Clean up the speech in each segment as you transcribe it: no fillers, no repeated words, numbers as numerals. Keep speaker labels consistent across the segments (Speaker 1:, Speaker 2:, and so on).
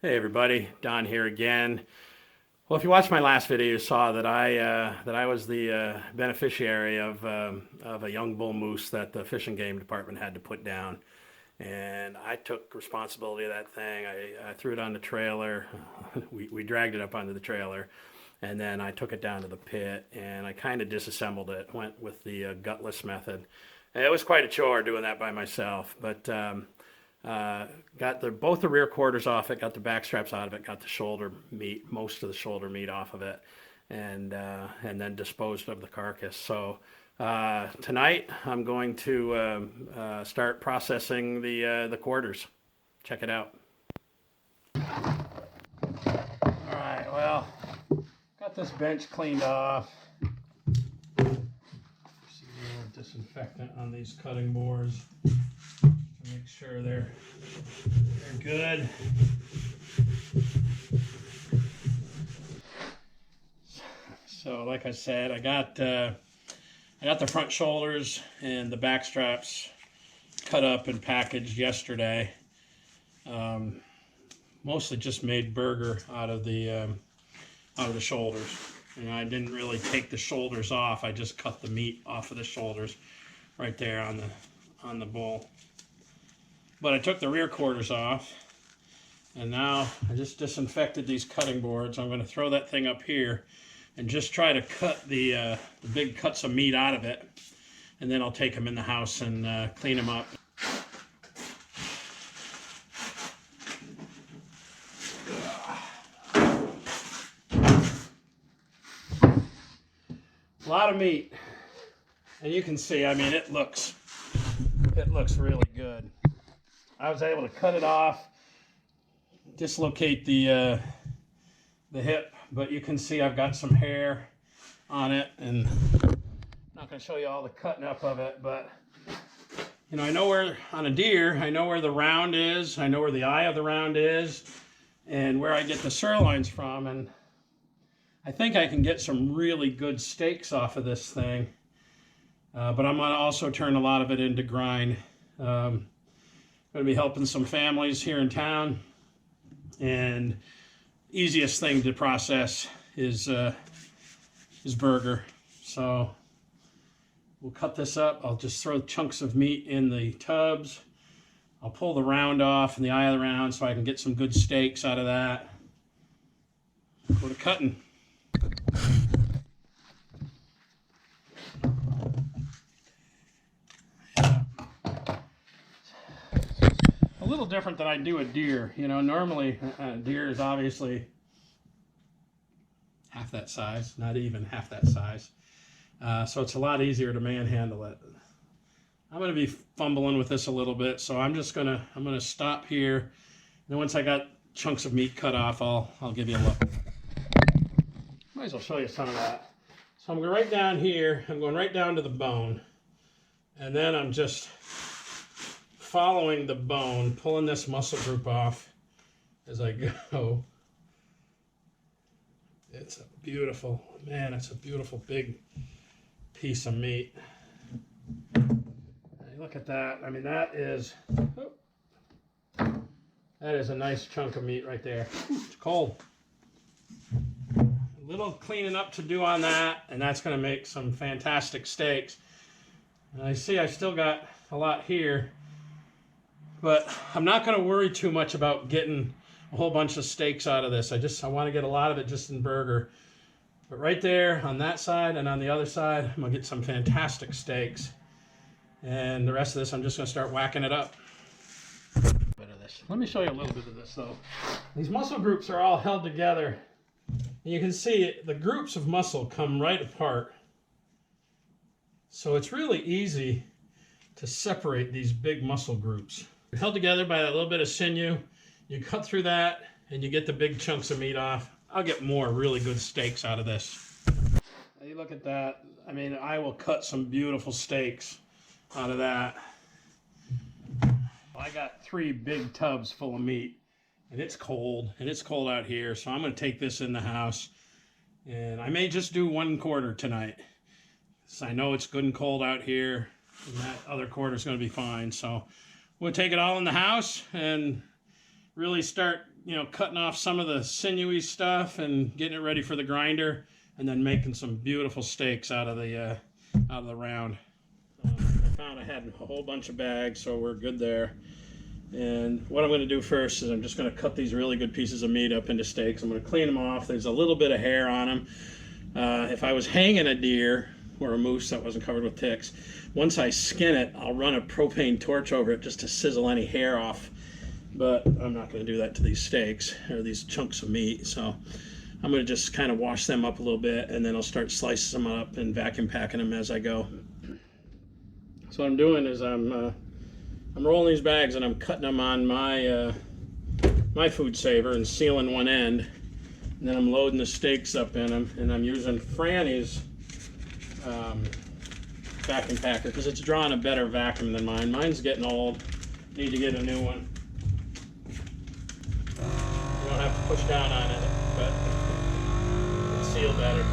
Speaker 1: Hey everybody, Don here again. Well, if you watched my last video, you saw that I was the beneficiary of a young bull moose that the Fish and Game Department had to put down, and I took responsibility of that thing. I threw it on the trailer. We dragged it up onto the trailer, and then I took it down to the pit, and I kind of disassembled it. Went with the gutless method. And it was quite a chore doing that by myself, but. Got both the rear quarters off it, got the back straps out of it, got the shoulder meat, most of the shoulder meat off of it, and then disposed of the carcass. So tonight I'm going to start processing the quarters. Check it out. All right, well, got this bench cleaned off. See the disinfectant on these cutting boards. Make sure they're good. So, like I said, I got the front shoulders and the back straps cut up and packaged yesterday. Mostly just made burger out of the shoulders. And I didn't really take the shoulders off. I just cut the meat off of the shoulders right there on the bull. But I took the rear quarters off, and now I just disinfected these cutting boards. I'm going to throw that thing up here and just try to cut the big cuts of meat out of it, and then I'll take them in the house and clean them up. A lot of meat, and you can see, I mean, it looks really good. I was able to cut it off, dislocate the hip, but you can see I've got some hair on it, and I'm not going to show you all the cutting up of it, but you know, I know where, on a deer, I know where the round is, I know where the eye of the round is, and where I get the sirloins from, and I think I can get some really good steaks off of this thing, but I'm going to also turn a lot of it into grind. Going to be helping some families here in town, and easiest thing to process is burger. So we'll cut this up. I'll just throw chunks of meat in the tubs. I'll pull the round off and the eye of the round so I can get some good steaks out of that. Go to cutting. A little different than I do a deer. You know, normally deer is obviously half that size, not even half that size. So it's a lot easier to manhandle it. I'm going to be fumbling with this a little bit, so I'm going to stop here. And then once I got chunks of meat cut off, I'll give you a look. Might as well show you some of that. So I'm going right down here. I'm going right down to the bone, and then I'm just following the bone, pulling this muscle group off as I go. It's a beautiful, man, it's a beautiful big piece of meat. Look at that. I mean, that is a nice chunk of meat right there. It's cold. A little cleaning up to do on that, and that's going to make some fantastic steaks. And I see I still got a lot here, but I'm not going to worry too much about getting a whole bunch of steaks out of this. I want to get a lot of it just in burger. But right there on that side and on the other side, I'm going to get some fantastic steaks. And the rest of this, I'm just going to start whacking it up. Let me show you a little bit of this though. These muscle groups are all held together. And you can see the groups of muscle come right apart. So it's really easy to separate these big muscle groups. They're held together by a little bit of sinew. You cut through that and you get the big chunks of meat off. I'll get more really good steaks out of this. Now you look at that. I mean, I will cut some beautiful steaks out of that. I got 3 big tubs full of meat, and it's cold out here, so I'm going to take this in the house, and I may just do 1 quarter tonight. So I know it's good and cold out here, and that other quarter is going to be fine. So we'll take it all in the house and really start you know, cutting off some of the sinewy stuff and getting it ready for the grinder, and then making some beautiful steaks out of the round. I found I had a whole bunch of bags, so we're good there. And what I'm going to do first is I'm just going to cut these really good pieces of meat up into steaks. I'm going to clean them off. There's a little bit of hair on them. If I was hanging a deer or a moose that wasn't covered with ticks, once I skin it, I'll run a propane torch over it just to sizzle any hair off. But I'm not going to do that to these steaks or these chunks of meat. So I'm going to just kind of wash them up a little bit, and then I'll start slicing them up and vacuum packing them as I go. So what I'm doing is I'm rolling these bags and I'm cutting them on my food saver and sealing one end. And then I'm loading the steaks up in them, and I'm using Franny's vacuum packer because it's drawing a better vacuum than mine. Mine's getting old. Need to get a new one. You don't have to push down on it, but it'll seal better.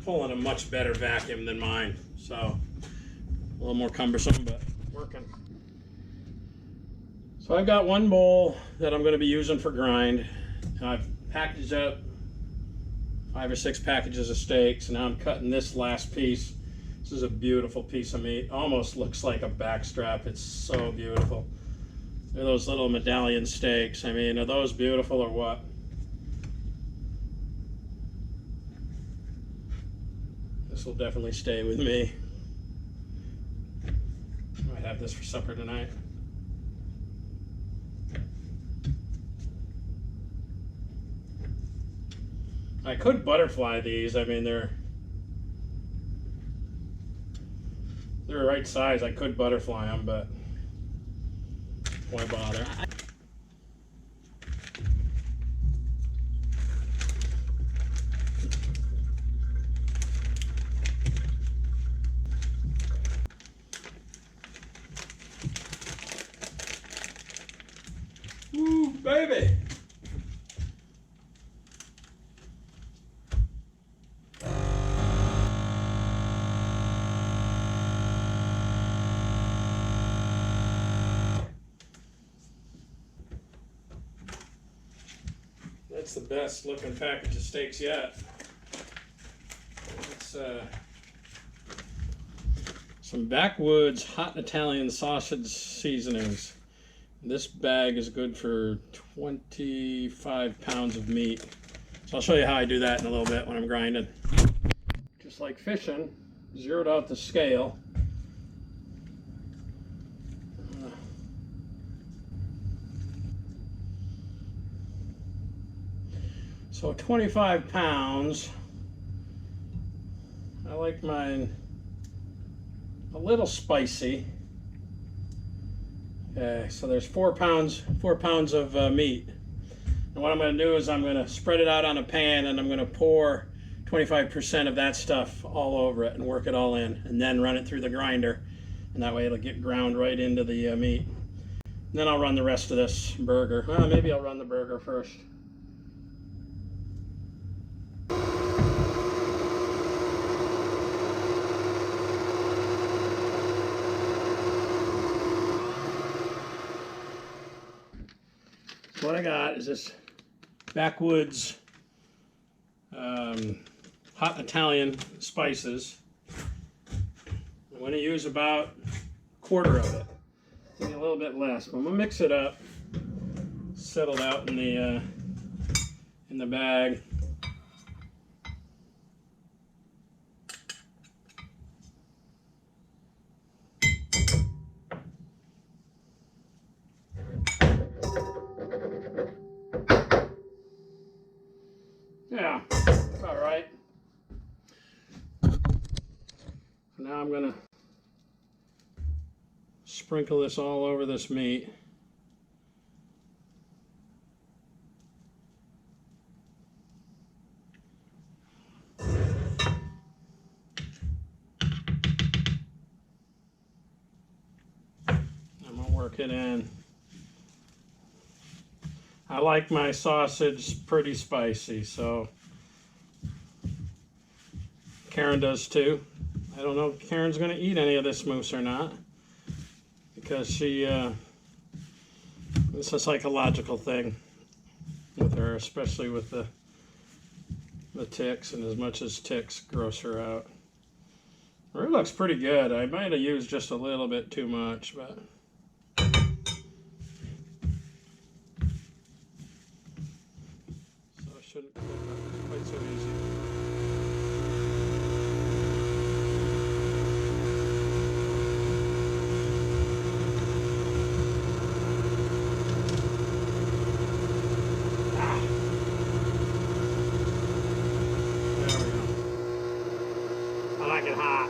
Speaker 1: Pulling a much better vacuum than mine, so a little more cumbersome, but working. So I've got one bowl that I'm going to be using for grind. I've packaged up 5 or 6 packages of steaks, and now I'm cutting this last piece. This is a beautiful piece of meat. Almost looks like a backstrap. It's so beautiful. They're those little medallion steaks. I mean, are those beautiful or what? This will definitely stay with me. Might have this for supper tonight. I could butterfly these. I mean, they're the right size. I could butterfly them, but why bother? Ooh, baby! That's the best looking package of steaks yet. It's some Backwoods hot Italian sausage seasonings. This bag is good for 25 pounds of meat. So I'll show you how I do that in a little bit when I'm grinding. Just like fishing, zeroed out the scale. So 25 pounds. I like mine a little spicy. Okay, so there's 4 pounds of meat. And what I'm going to do is I'm going to spread it out on a pan, and I'm going to pour 25% of that stuff all over it and work it all in, and then run it through the grinder, and that way it'll get ground right into the meat. And then I'll run the rest of this burger. Well, maybe I'll run the burger first. What I got is this Backwoods hot Italian spices. I'm going to use about a quarter of it, maybe a little bit less. But I'm going to mix it up, settle it out in the bag. Yeah, that's all right. Now I'm going to sprinkle this all over this meat. I'm going to work it in. I like my sausage pretty spicy, so Karen does too. I don't know if Karen's going to eat any of this moose or not, because she, it's a psychological thing with her, especially with the ticks, and as much as ticks gross her out. It looks pretty good. I might have used just a little bit too much, but so it shouldn't be quite so easy. There we go. I like it hot.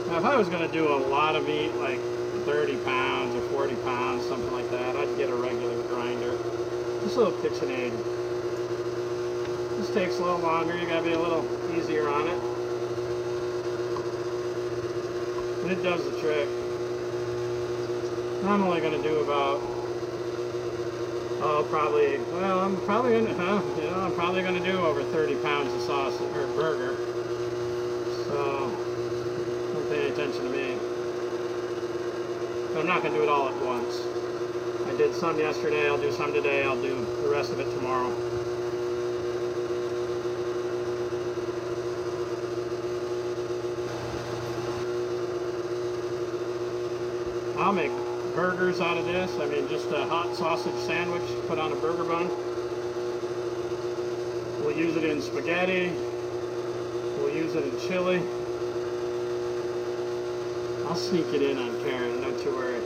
Speaker 1: Now, if I was going to do a lot of meat, like 30 pounds or 40 pounds, something like that, I'd get a regular grinder. Just a little KitchenAid. This takes a little longer. You got to be a little easier on it. And it does the trick. I'm only going to do about, I'm probably going to do over 30 pounds of sausage or burger. So don't pay attention to me. But I'm not going to do it all at once. I did some yesterday, I'll do some today, I'll do the rest of it tomorrow. I'll make burgers out of this. I mean, just a hot sausage sandwich put on a burger bun. We'll use it in spaghetti. We'll use it in chili. I'll sneak it in on Karen, don't you worry.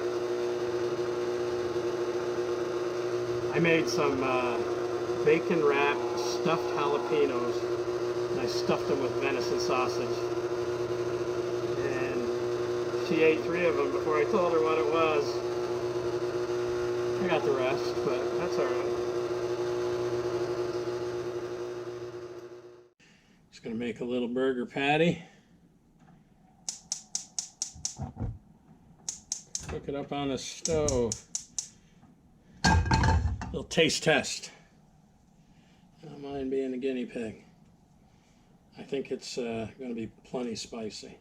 Speaker 1: I made some bacon wrapped stuffed jalapenos, and I stuffed them with venison sausage. She ate 3 of them before I told her what it was. I got the rest, but that's all right. Just gonna make a little burger patty. Cook it up on the stove. Little taste test. I don't mind being a guinea pig. I think it's gonna be plenty spicy.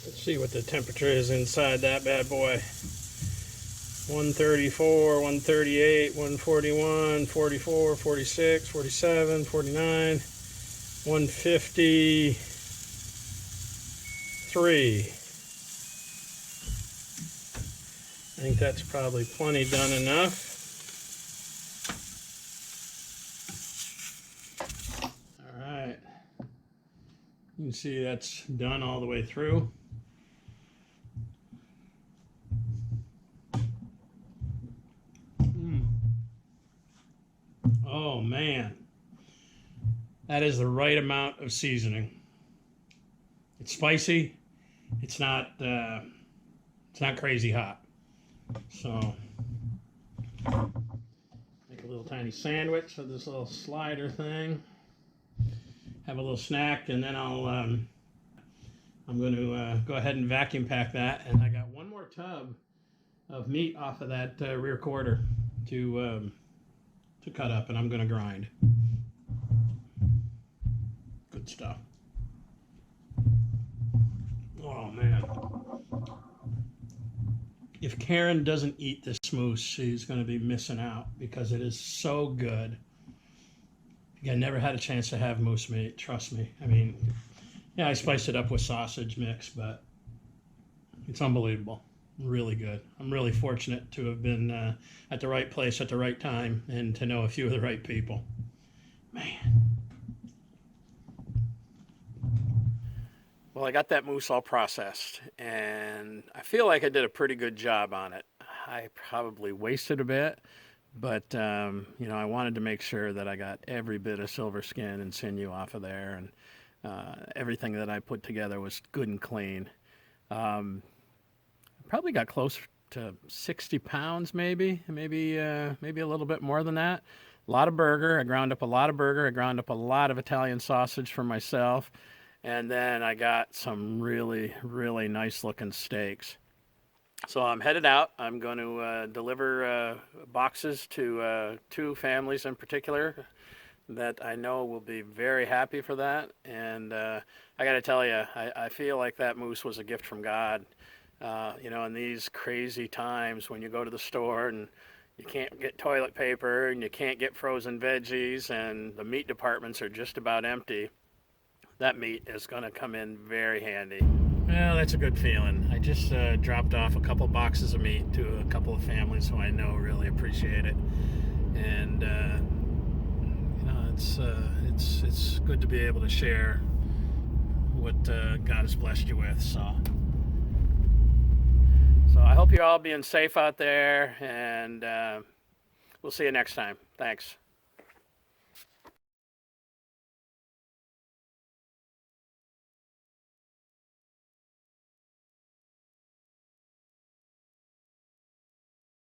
Speaker 1: Let's see what the temperature is inside that bad boy. 134, 138, 141, 44, 46, 47, 49, 153. I think that's probably plenty done enough. All right. You can see that's done all the way through. Oh man, that is the right amount of seasoning. It's spicy. It's not crazy hot. So make a little tiny sandwich with this little slider thing. Have a little snack, and then I'm going to go ahead and vacuum pack that. And I got one more tub of meat off of that rear quarter to cut up, and I'm going to grind. Good stuff. Oh man. If Karen doesn't eat this moose, she's going to be missing out because it is so good. I never had a chance to have moose meat, trust me. I mean, yeah, I spiced it up with sausage mix, but it's unbelievable. Really good. I'm really fortunate to have been at the right place at the right time and to know a few of the right people. Man. Well, I got that moose all processed, and I feel like I did a pretty good job on it. I probably wasted a bit, But you know, I wanted to make sure that I got every bit of silver skin and sinew off of there, and everything that I put together was good and clean. Probably got close to 60 pounds, maybe a little bit more than that. A lot of burger. I ground up a lot of burger. I ground up a lot of Italian sausage for myself, and then I got some really, really nice looking steaks. So I'm headed out. I'm going to deliver boxes to 2 families in particular that I know will be very happy for that. And I got to tell you, I feel like that moose was a gift from God. You know, in these crazy times when you go to the store and you can't get toilet paper and you can't get frozen veggies and the meat departments are just about empty, that meat is going to come in very handy. Well, that's a good feeling. I just dropped off a couple boxes of meat to a couple of families who I know really appreciate it, and you know, it's good to be able to share what God has blessed you with. So I hope you're all being safe out there, and we'll see you next time. Thanks.